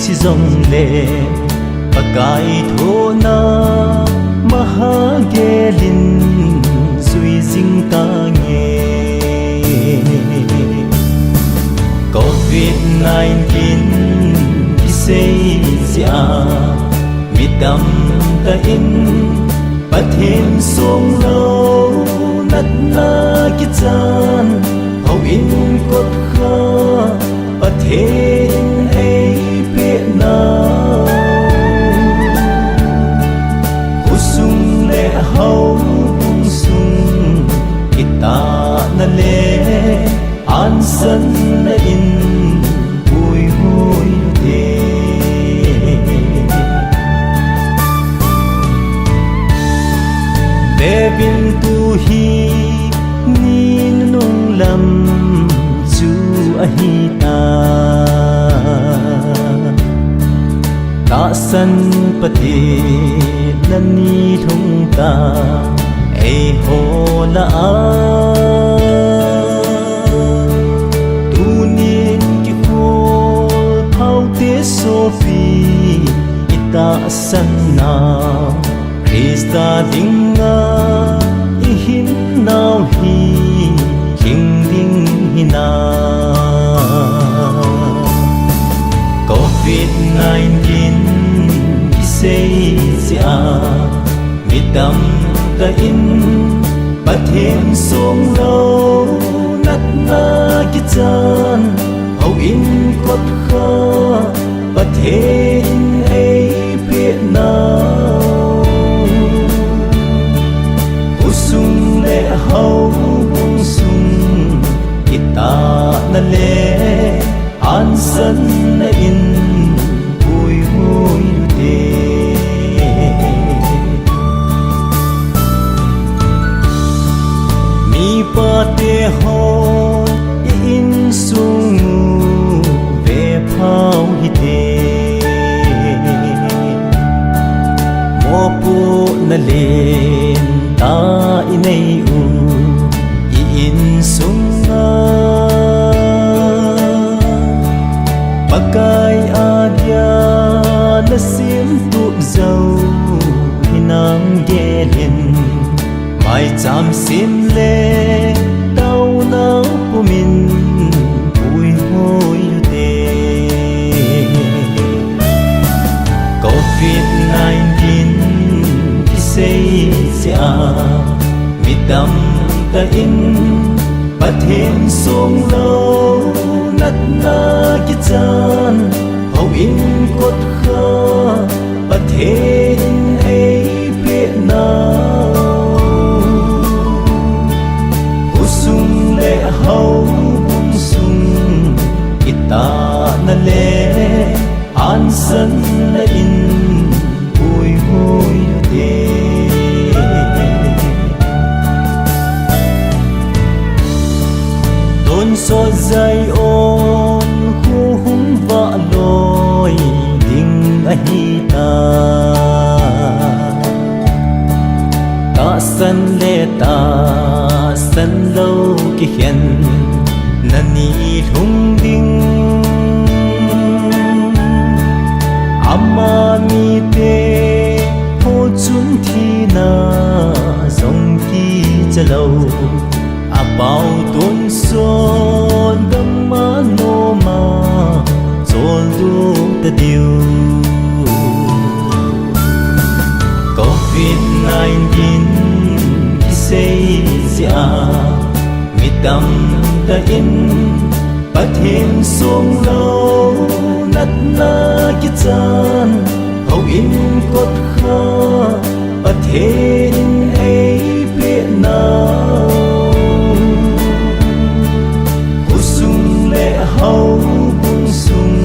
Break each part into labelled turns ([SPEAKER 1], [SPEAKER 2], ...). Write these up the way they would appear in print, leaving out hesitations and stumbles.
[SPEAKER 1] si dòng lệ và cái thô na mahage linh duy dinh ta nghe COVID-19 ki sei zia mi tam ta in pathen song lo nat na ki chan hau in kot kha pathen ei pe na husung le hau sung kita na le an san na in vui vui de để bin tu hi nin nung lam chu a hi ta ta san pati lani thung ta ei ho la a Sophie ita sanna Krista dinga ihin now hi king ding hina COVID-19 isay siya midam ta in pathen song lo nat na kitsan hau in kot kha pathen ei pe na usung le hau bung sung kita na le an san na in vui vui de mi pa te ho in sung ve phao hi te po na lên ta inay u iin sunga pagkay adya na sim tu dâu hinang gelin mai cham sim le tao nao pumin vui vui te COVID-19 say siya midam ta in pathen song lo nat na kitsan hau in kot kha pathen ei pe na usung le hau bung sung kita na le an san na in vui vui de so dây ôn khu hung vạ lôi đình a hi ta ta san le ta san lâu ki hiền nani hung ding ama mi te ho chun thi na dòng ki chalo a bao tuôn son đâm má nô ma chôn du ta điều COVID-19 ki say zia mi tam ta in pathen song lo nat na ki chan hau in kot kha pathen ei pe na hau bung sung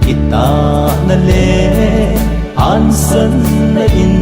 [SPEAKER 1] kita na le an san na in